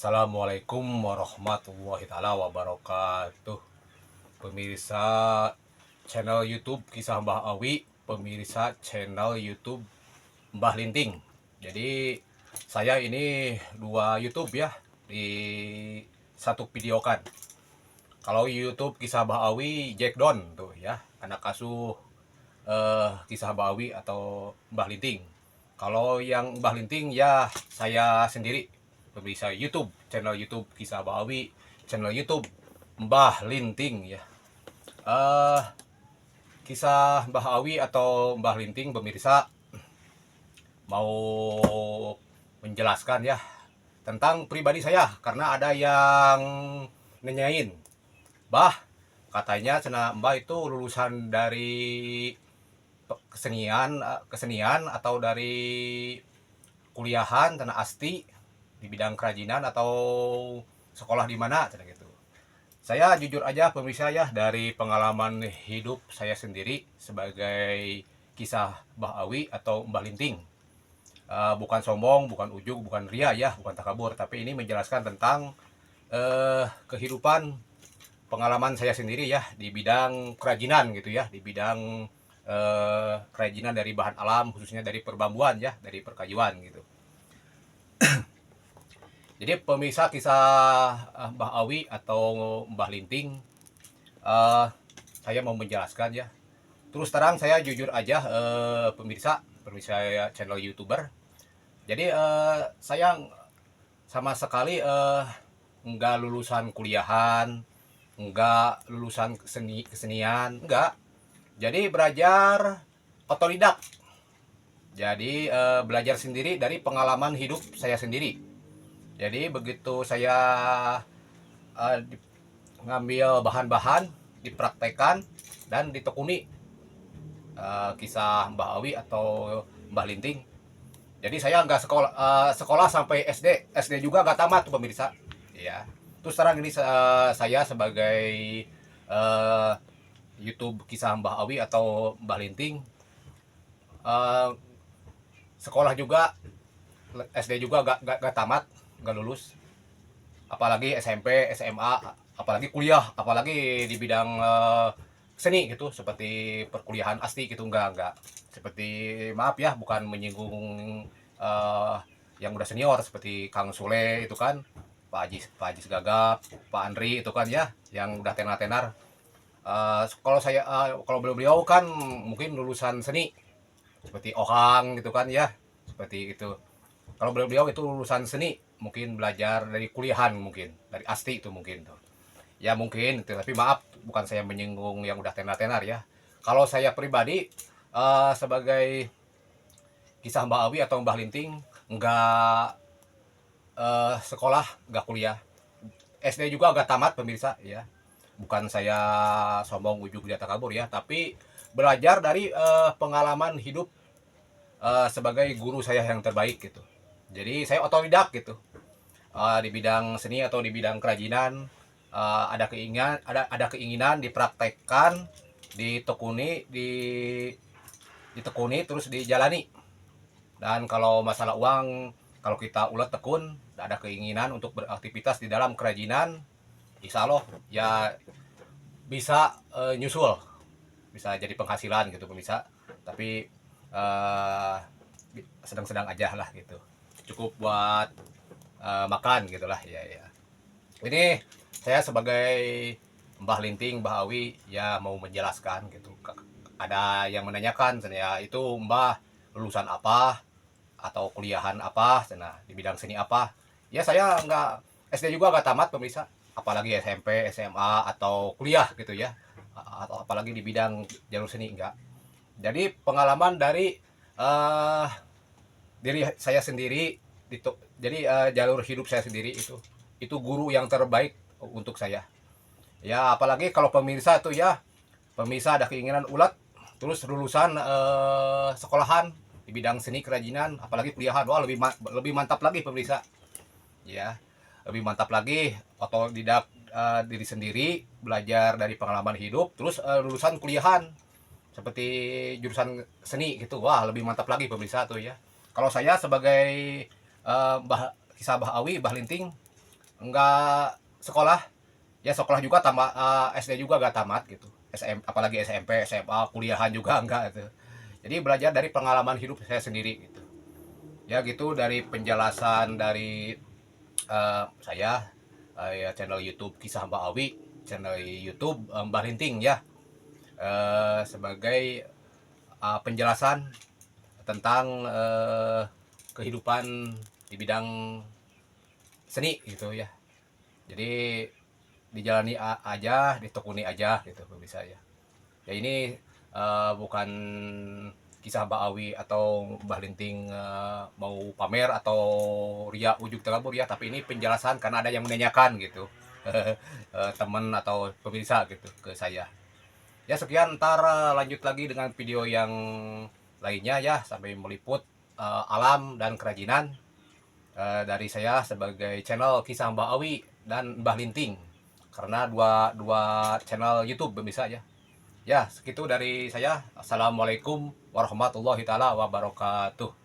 Assalamualaikum warahmatullahi taala wabarakatuh. Pemirsa channel YouTube Kisah Mbah Awi, pemirsa channel YouTube Mbah Linting. Jadi saya ini dua YouTube ya di satu videokan. Kalau YouTube Kisah Mbah Awi Jack Don tuh ya, anak asuh Kisah Mbah Awi atau Mbah Linting. Kalau yang Mbah Linting ya saya sendiri, pemirsa YouTube, channel YouTube Kisah Mbah Awi, channel YouTube Mbah Linting ya. eh Kisah Mbah Awi atau Mbah Linting, pemirsa mau menjelaskan ya tentang pribadi saya, karena ada yang nanyain, Mbah, katanya cina Mbah itu lulusan dari kesenian atau dari kuliahan tanah asti di bidang kerajinan atau sekolah di mana gitu. Saya jujur aja pemirsa ya, dari pengalaman hidup saya sendiri sebagai kisah Mbah Awi atau Mbah Linting. Bukan sombong, bukan ujug, bukan ria ya, bukan takabur, tapi ini menjelaskan tentang kehidupan pengalaman saya sendiri ya di bidang kerajinan gitu ya, di bidang kerajinan dari bahan alam, khususnya dari perbambuan ya, dari perkajuan gitu. Jadi pemirsa, kisah Mbah Awi atau Mbah Linting, eh, saya mau menjelaskan ya. Terus terang saya jujur aja, pemirsa ya, channel YouTuber. Jadi saya sama sekali nggak lulusan kuliahan, nggak lulusan kesenian, nggak. Jadi belajar otodidak. Jadi belajar sendiri dari pengalaman hidup saya sendiri. Jadi begitu saya uh, ngambil bahan-bahan, dipraktekkan dan ditekuni kisah Mbah Awi atau Mbah Linting. Jadi saya nggak sekolah sampai SD juga nggak tamat tuh pemirsa. Ya. Terus sekarang ini saya sebagai uh, YouTube kisah Mbah Awi atau Mbah Linting, uh, sekolah juga, SD juga gak tamat, gak lulus, apalagi SMP, SMA, apalagi kuliah, apalagi di bidang seni gitu, seperti perkuliahan asti gitu, enggak seperti, maaf ya, bukan menyinggung uh, yang udah senior seperti Kang Sule itu kan, Pak Haji Segagap, Pak Andri itu kan ya, yang udah tenar-tenar. Kalau beliau kan mungkin lulusan seni seperti Ohang gitu kan ya, seperti itu. Kalau beliau itu lulusan seni, mungkin belajar dari kuliahan, mungkin dari asti itu mungkin tuh ya, mungkin itu. Tapi maaf, bukan saya menyinggung yang udah tenar-tenar ya. Kalau saya pribadi sebagai kisah Mbak Awi atau Mbah Linting, nggak sekolah, nggak kuliah, SD juga nggak tamat pemirsa ya. Bukan saya sombong, ujug, di kabur ya, tapi belajar dari pengalaman hidup sebagai guru saya yang terbaik gitu. Jadi saya otodidak gitu, di bidang seni atau di bidang kerajinan. Ada keinginan dipraktekkan, ditekuni, ditekuni terus dijalani. Dan kalau masalah uang, kalau kita ulet tekun, ada keinginan untuk beraktivitas di dalam kerajinan, insya Allah ya bisa nyusul, bisa jadi penghasilan gitu pemirsa. Tapi uh, sedang-sedang aja lah gitu, cukup buat makan gitulah ya ya. Ini saya sebagai Mbah Linting, Mbah Awi ya mau menjelaskan gitu. Ada yang menanyakan saya itu, Mbah lulusan apa atau kuliahan apa, sana di bidang seni apa. Ya saya nggak, SD juga nggak tamat pemirsa, apalagi SMP, SMA atau kuliah gitu ya, atau apalagi di bidang jalur seni enggak. Jadi pengalaman dari uh, diri saya sendiri, jadi jalur hidup saya sendiri itu guru yang terbaik untuk saya ya. Apalagi kalau pemirsa tuh ya, pemirsa ada keinginan ulat terus lulusan sekolahan di bidang seni kerajinan, apalagi kuliahan, wah lebih mantap lagi pemirsa ya, lebih mantap lagi. Otodidak diri sendiri, belajar dari pengalaman hidup, terus lulusan kuliahan seperti jurusan seni gitu, wah lebih mantap lagi pemirsa tuh ya. Kalau saya sebagai kisah Bah Awi, Bah Linting, enggak sekolah, ya sekolah juga tamat, SD juga gak tamat gitu. Apalagi SMP, SMA, kuliahan juga enggak gitu. Jadi belajar dari pengalaman hidup saya sendiri gitu. Ya gitu dari penjelasan dari saya, ya channel YouTube Kisah Mbak Awi, channel YouTube Mbah Linting ya, sebagai penjelasan tentang kehidupan di bidang seni gitu ya. Jadi dijalani aja, ditekuni aja gitu bisa ya. Ya ini bukan kisah Mbak Awi atau Mbah Linting mau pamer atau ria ujuk terabur ya, tapi ini penjelasan karena ada yang menanyakan gitu. Teman atau pemirsa gitu ke saya. Ya sekian, ntar lanjut lagi dengan video yang lainnya ya, sampai meliput alam dan kerajinan dari saya sebagai channel Kisah Mbak Awi dan Mbah Linting, karena dua dua channel YouTube bisa ya. Ya segitu dari saya. Assalamualaikum warahmatullahi taala wabarakatuh.